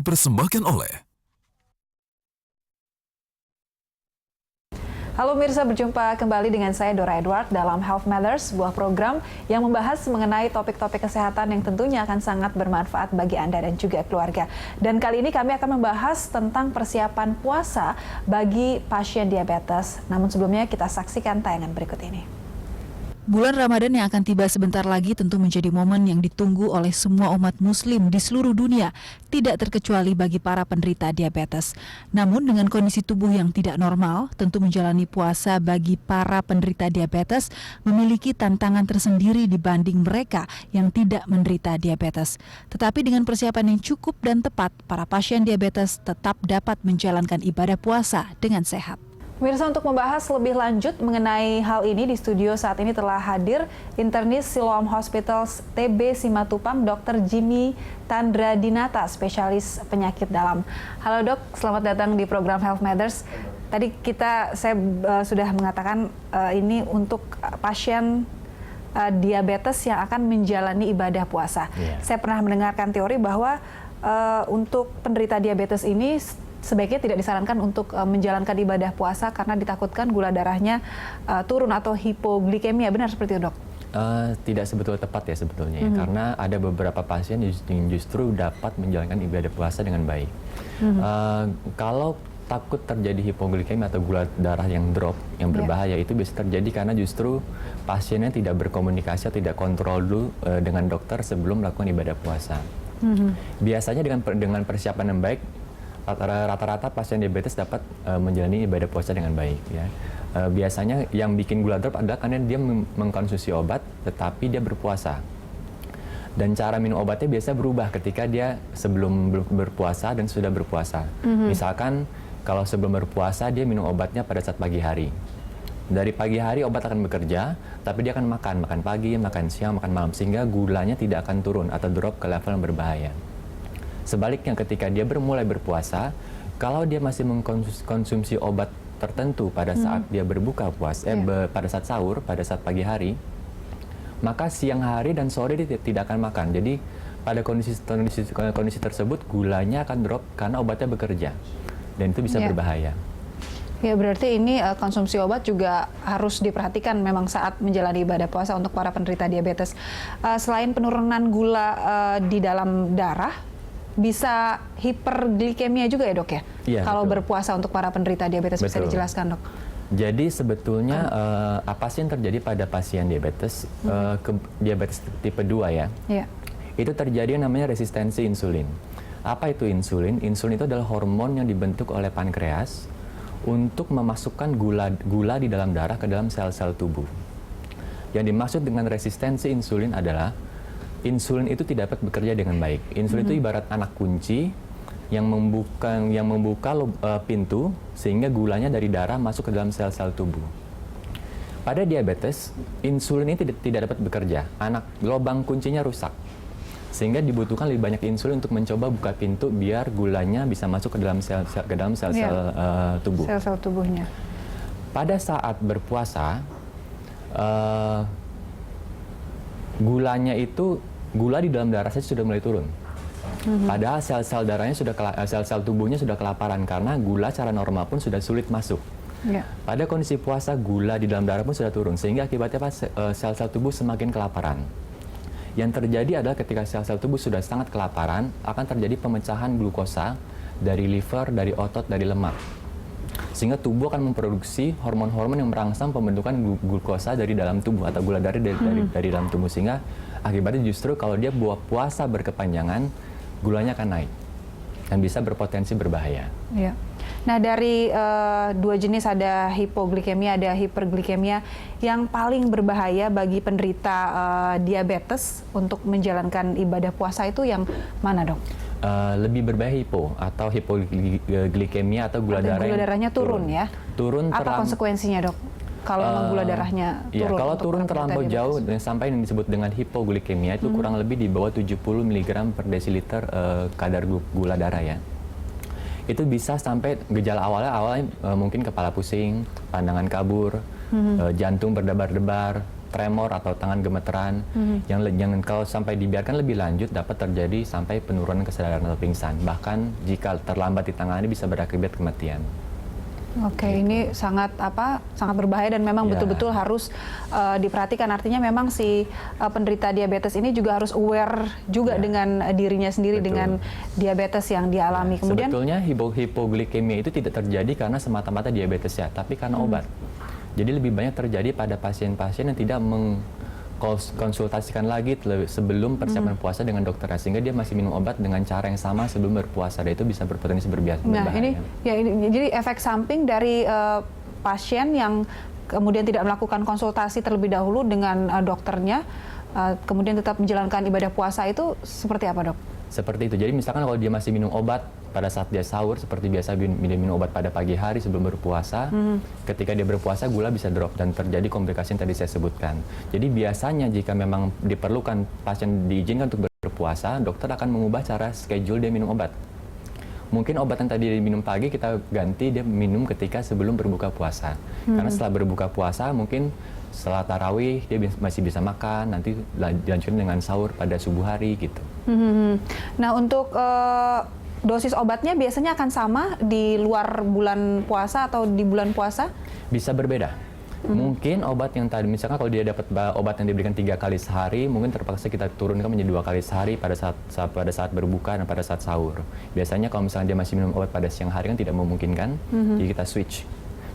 dipersembahkan oleh Halo Mirsa, berjumpa kembali dengan saya Dora Edward dalam Health Matters, sebuah program yang membahas mengenai topik-topik kesehatan yang tentunya akan sangat bermanfaat bagi Anda dan juga keluarga. Dan kali ini kami akan membahas tentang persiapan puasa bagi pasien diabetes. Namun sebelumnya kita saksikan tayangan berikut ini. Bulan Ramadan yang akan tiba sebentar lagi tentu menjadi momen yang ditunggu oleh semua umat muslim di seluruh dunia, tidak terkecuali bagi para penderita diabetes. Namun dengan kondisi tubuh yang tidak normal, tentu menjalani puasa bagi para penderita diabetes memiliki tantangan tersendiri dibanding mereka yang tidak menderita diabetes. Tetapi dengan persiapan yang cukup dan tepat, para pasien diabetes tetap dapat menjalankan ibadah puasa dengan sehat. Pemirsa, untuk membahas lebih lanjut mengenai hal ini, di studio saat ini telah hadir internis Siloam Hospital TB Simatupang, Dr. Jimmy Tandradinata, spesialis penyakit dalam. Halo dok, selamat datang di program Health Matters. Tadi saya sudah mengatakan ini untuk pasien diabetes yang akan menjalani ibadah puasa. Saya pernah mendengarkan teori bahwa untuk penderita diabetes ini sebaiknya tidak disarankan untuk menjalankan ibadah puasa karena ditakutkan gula darahnya turun atau hipoglikemia. Benar seperti itu, dok? Tidak sebetulnya tepat ya sebetulnya, karena ada beberapa pasien yang justru dapat menjalankan ibadah puasa dengan baik. Kalau takut terjadi hipoglikemia atau gula darah yang drop, yang berbahaya, itu bisa terjadi karena justru pasiennya tidak berkomunikasi atau tidak kontrol dulu dengan dokter sebelum melakukan ibadah puasa. Biasanya dengan persiapan yang baik, rata-rata pasien diabetes dapat menjalani ibadah puasa dengan baik. Ya. Biasanya yang bikin gula drop adalah karena dia mengkonsumsi obat, tetapi dia berpuasa. Dan cara minum obatnya biasa berubah ketika dia sebelum berpuasa dan sudah berpuasa. Misalkan kalau sebelum berpuasa dia minum obatnya pada saat pagi hari. Dari pagi hari obat akan bekerja, tapi dia akan makan pagi, makan siang, makan malam, sehingga gulanya tidak akan turun atau drop ke level yang berbahaya. Sebaliknya ketika dia mulai berpuasa, kalau dia masih mengkonsumsi obat tertentu pada saat dia berbuka puasa, pada saat sahur, pada saat pagi hari, maka siang hari dan sore dia tidak akan makan. Jadi pada kondisi tersebut gulanya akan drop karena obatnya bekerja, dan itu bisa berbahaya. Ya, berarti ini konsumsi obat juga harus diperhatikan memang saat menjalani ibadah puasa untuk para penderita diabetes. Selain penurunan gula di dalam darah, bisa hiperglikemia juga ya dok ya? Iya, kalau betul. Berpuasa untuk para penderita diabetes. Bisa dijelaskan dok? Jadi sebetulnya apa sih yang terjadi pada pasien diabetes, diabetes tipe 2 ya? Iya. Itu terjadi yang namanya resistensi insulin. Apa itu insulin? Insulin itu adalah hormon yang dibentuk oleh pankreas untuk memasukkan gula di dalam darah ke dalam sel-sel tubuh. Yang dimaksud dengan resistensi insulin adalah insulin itu tidak dapat bekerja dengan baik. Insulin itu ibarat anak kunci yang membuka pintu sehingga gulanya dari darah masuk ke dalam sel-sel tubuh. Pada diabetes, insulin ini tidak dapat bekerja. Lubang kuncinya rusak. Sehingga dibutuhkan lebih banyak insulin untuk mencoba buka pintu biar gulanya bisa masuk ke dalam sel-sel tubuh. Sel-sel tubuhnya. Pada saat berpuasa, gula di dalam darah saya sudah mulai turun. Padahal sel-sel tubuhnya sudah kelaparan karena gula secara normal pun sudah sulit masuk. Pada kondisi puasa, gula di dalam darah pun sudah turun, sehingga akibatnya sel-sel tubuh semakin kelaparan. Yang terjadi adalah ketika sel-sel tubuh sudah sangat kelaparan, akan terjadi pemecahan glukosa dari liver, dari otot, dari lemak. Sehingga tubuh akan memproduksi hormon-hormon yang merangsang pembentukan glukosa dari dalam tubuh atau gula darah dari dalam tubuh, sehingga akibatnya justru kalau dia puasa berkepanjangan, gulanya akan naik dan bisa berpotensi berbahaya. Ya. Nah, dari dua jenis, ada hipoglikemia, ada hiperglikemia, yang paling berbahaya bagi penderita diabetes untuk menjalankan ibadah puasa itu yang mana, dok? Lebih berbahaya atau hipoglikemia atau gula darahnya turun ya? Turun. Apa konsekuensinya, dok? Kalau memang gula darahnya turun? Ya, kalau turun terlampau jauh sampai yang disebut dengan hipoglikemia itu kurang lebih di bawah 70 mg per desiliter kadar gula darah ya. Itu bisa sampai gejala awalnya mungkin kepala pusing, pandangan kabur, jantung berdebar-debar, tremor atau tangan gemeteran, yang kalau sampai dibiarkan lebih lanjut dapat terjadi sampai penurunan kesadaran atau pingsan. Bahkan jika terlambat ditangani bisa berakibat kematian. Oke, ini sangat berbahaya dan memang betul-betul harus diperhatikan. Artinya memang si penderita diabetes ini juga harus aware juga dengan dirinya sendiri dengan diabetes yang dialami. Kemudian sebetulnya hipoglikemia itu tidak terjadi karena semata-mata diabetes ya, tapi karena obat. Jadi lebih banyak terjadi pada pasien-pasien yang tidak konsultasikan lagi sebelum persiapan puasa dengan dokternya, sehingga dia masih minum obat dengan cara yang sama sebelum berpuasa, dan itu bisa berpotensi berbahaya. Nah, ini jadi efek samping dari pasien yang kemudian tidak melakukan konsultasi terlebih dahulu dengan dokternya, kemudian tetap menjalankan ibadah puasa itu seperti apa, Dok? Seperti itu. Jadi misalkan kalau dia masih minum obat pada saat dia sahur, seperti biasa minum obat pada pagi hari sebelum berpuasa, ketika dia berpuasa gula bisa drop dan terjadi komplikasi yang tadi saya sebutkan. Jadi biasanya jika memang diperlukan pasien diizinkan untuk berpuasa, dokter akan mengubah cara schedule dia minum obat. Mungkin obat yang tadi minum pagi kita ganti dia minum ketika sebelum berbuka puasa. Karena setelah berbuka puasa mungkin setelah tarawih dia masih bisa makan, nanti dilanjutin dengan sahur pada subuh hari gitu. Nah, untuk dosis obatnya biasanya akan sama di luar bulan puasa atau di bulan puasa? Bisa berbeda. Mungkin obat yang tadi, misalkan kalau dia dapat obat yang diberikan 3 kali sehari, mungkin terpaksa kita turunkan menjadi 2 kali sehari pada saat berbuka dan pada saat sahur. Biasanya kalau misalnya dia masih minum obat pada siang hari kan tidak memungkinkan, jadi kita switch.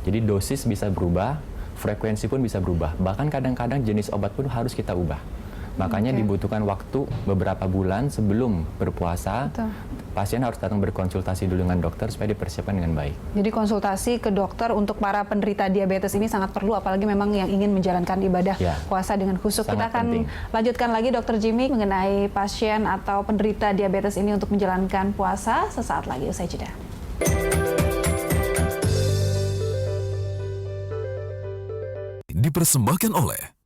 Jadi dosis bisa berubah, frekuensi pun bisa berubah. Bahkan kadang-kadang jenis obat pun harus kita ubah. Makanya dibutuhkan waktu beberapa bulan sebelum berpuasa. Betul. Pasien harus datang berkonsultasi dulu dengan dokter supaya dipersiapkan dengan baik. Jadi konsultasi ke dokter untuk para penderita diabetes ini sangat perlu, apalagi memang yang ingin menjalankan ibadah puasa dengan khusyuk. Kita akan lanjutkan lagi, Dr. Jimmy, mengenai pasien atau penderita diabetes ini untuk menjalankan puasa sesaat lagi usai jeda. Dipersembahkan oleh